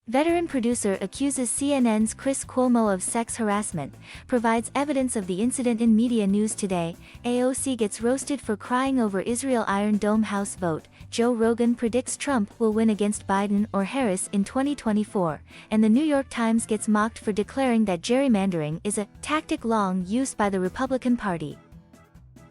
Veteran producer accuses CNN's Chris Cuomo of sex harassment, provides evidence of the incident in media news today. AOC gets roasted for crying over Israel Iron Dome House vote. Joe Rogan predicts Trump will win against Biden or Harris in 2024, and the New York Times gets mocked for declaring that gerrymandering is a tactic long used by the Republican Party.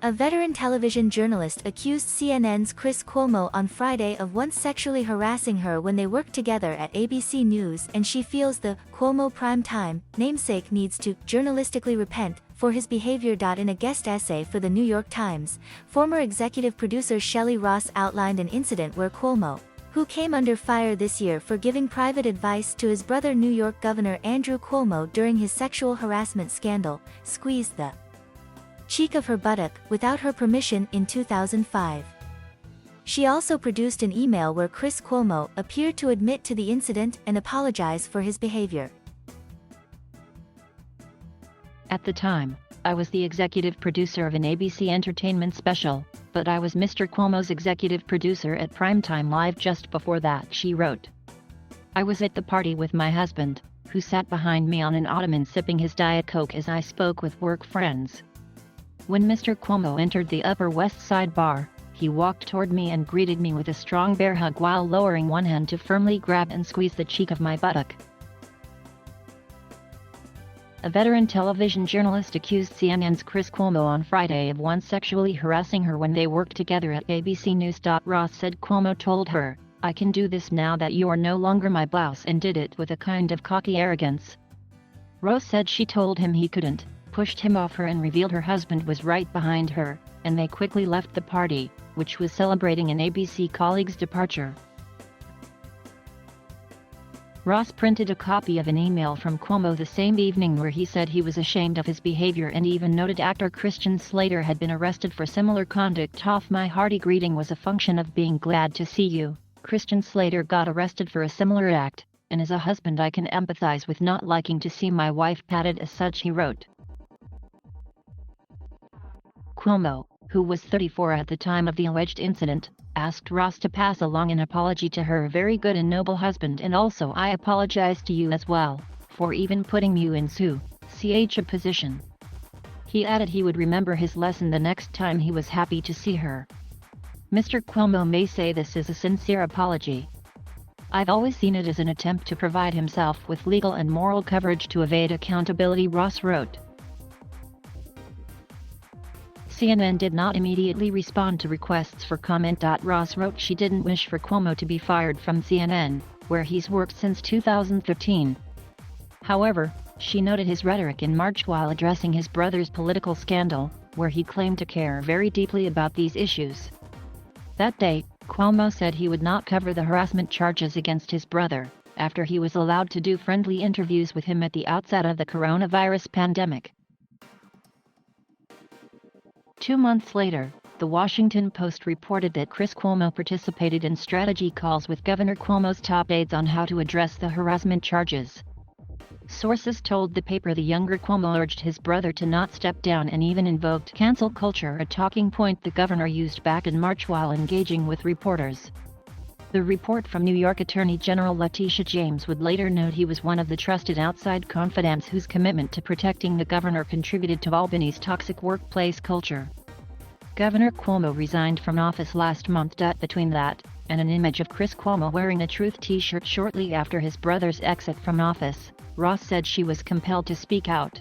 A veteran television journalist accused CNN's Chris Cuomo on Friday of once sexually harassing her when they worked together at ABC News, and she feels the Cuomo primetime namesake needs to journalistically repent for his behavior. In a guest essay for the New York Times, former executive producer Shelley Ross outlined an incident where Cuomo, who came under fire this year for giving private advice to his brother New York Governor Andrew Cuomo during his sexual harassment scandal, squeezed the cheek of her buttock without her permission in 2005. She also produced an email where Chris Cuomo appeared to admit to the incident and apologize for his behavior. At the time, I was the executive producer of an ABC entertainment special, but I was Mr. Cuomo's executive producer at Primetime Live just before that, she wrote. I was at the party with my husband, who sat behind me on an ottoman sipping his Diet Coke as I spoke with work friends. When Mr. Cuomo entered the Upper West Side bar, he walked toward me and greeted me with a strong bear hug while lowering one hand to firmly grab and squeeze the cheek of my buttock. A veteran television journalist accused CNN's Chris Cuomo on Friday of once sexually harassing her when they worked together at ABC News. Ross said Cuomo told her, "I can do this now that you are no longer my boss," and did it with a kind of cocky arrogance. Ross said she told him he couldn't, pushed him off her and revealed her husband was right behind her, and they quickly left the party, which was celebrating an ABC colleague's departure. Ross printed a copy of an email from Cuomo the same evening where he said he was ashamed of his behavior and even noted actor Christian Slater had been arrested for similar conduct. My hearty greeting was a function of being glad to see you. Christian Slater got arrested for a similar act, and as a husband I can empathize with not liking to see my wife patted as such, he wrote. Cuomo, who was 34 at the time of the alleged incident, asked Ross to pass along an apology to her very good and noble husband, and also I apologize to you as well, for even putting you in such a position. He added he would remember his lesson the next time he was happy to see her. Mr. Cuomo may say this is a sincere apology. I've always seen it as an attempt to provide himself with legal and moral coverage to evade accountability, Ross wrote. CNN did not immediately respond to requests for comment. Ross wrote she didn't wish for Cuomo to be fired from CNN, where he's worked since 2013. However, she noted his rhetoric in March while addressing his brother's political scandal, where he claimed to care very deeply about these issues. That day, Cuomo said he would not cover the harassment charges against his brother, after he was allowed to do friendly interviews with him at the outset of the coronavirus pandemic. 2 months later, The Washington Post reported that Chris Cuomo participated in strategy calls with Governor Cuomo's top aides on how to address the harassment charges. Sources told the paper the younger Cuomo urged his brother to not step down and even invoked cancel culture, a talking point the governor used back in March while engaging with reporters. The report from New York Attorney General Letitia James would later note he was one of the trusted outside confidants whose commitment to protecting the governor contributed to Albany's toxic workplace culture. Governor Cuomo resigned from office last month. Between that, and an image of Chris Cuomo wearing a Truth t-shirt shortly after his brother's exit from office, Ross said she was compelled to speak out.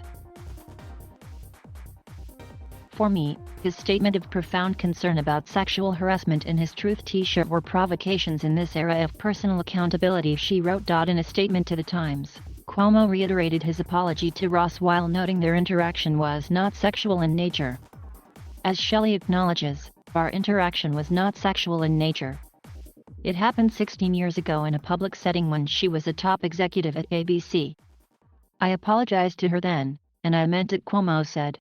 For me, his statement of profound concern about sexual harassment in his Truth t-shirt were provocations in this era of personal accountability, she wrote. In a statement to the Times, Cuomo reiterated his apology to Ross while noting their interaction was not sexual in nature. As Shelley acknowledges, our interaction was not sexual in nature. It happened 16 years ago in a public setting when she was a top executive at ABC. I apologized to her then, and I meant it, Cuomo said.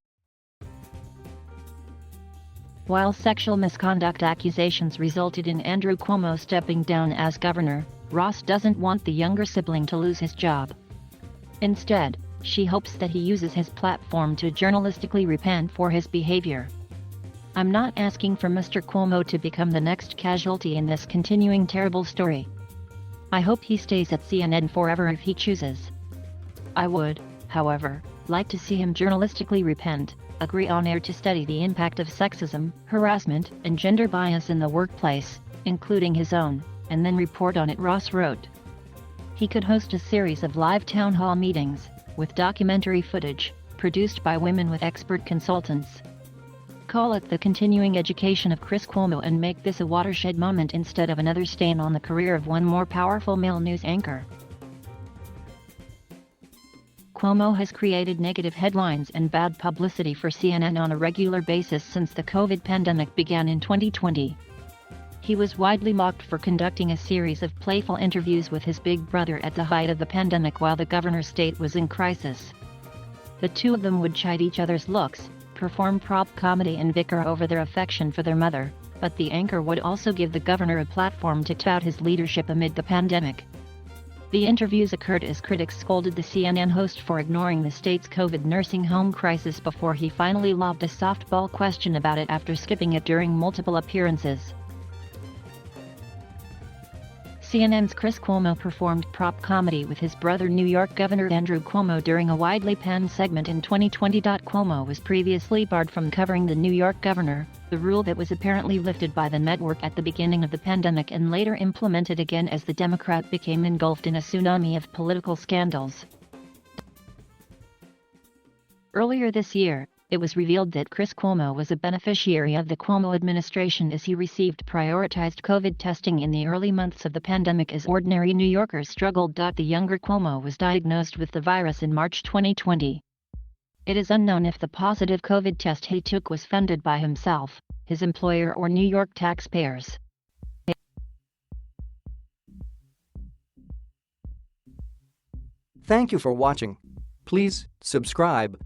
While sexual misconduct accusations resulted in Andrew Cuomo stepping down as governor, Ross doesn't want the younger sibling to lose his job. Instead, she hopes that he uses his platform to journalistically repent for his behavior. I'm not asking for Mr. Cuomo to become the next casualty in this continuing terrible story. I hope he stays at CNN forever if he chooses. I would, however, like to see him journalistically repent, agree on air to study the impact of sexism, harassment, and gender bias in the workplace, including his own, and then report on it, Ross wrote. He could host a series of live town hall meetings, with documentary footage, produced by women with expert consultants. Call it the continuing education of Chris Cuomo and make this a watershed moment instead of another stain on the career of one more powerful male news anchor. Cuomo has created negative headlines and bad publicity for CNN on a regular basis since the COVID pandemic began in 2020. He was widely mocked for conducting a series of playful interviews with his big brother at the height of the pandemic while the governor's state was in crisis. The two of them would chide each other's looks, perform prop comedy and bicker over their affection for their mother, but the anchor would also give the governor a platform to tout his leadership amid the pandemic. The interviews occurred as critics scolded the CNN host for ignoring the state's COVID nursing home crisis before he finally lobbed a softball question about it after skipping it during multiple appearances. CNN's Chris Cuomo performed prop comedy with his brother New York Governor Andrew Cuomo during a widely panned segment in 2020. Cuomo was previously barred from covering the New York governor, the rule that was apparently lifted by the network at the beginning of the pandemic and later implemented again as the Democrat became engulfed in a tsunami of political scandals. Earlier this year, it was revealed that Chris Cuomo was a beneficiary of the Cuomo administration as he received prioritized COVID testing in the early months of the pandemic as ordinary New Yorkers struggled. The younger Cuomo was diagnosed with the virus in March 2020. It is unknown if the positive COVID test he took was funded by himself, his employer, or New York taxpayers. Thank you for watching. Please subscribe.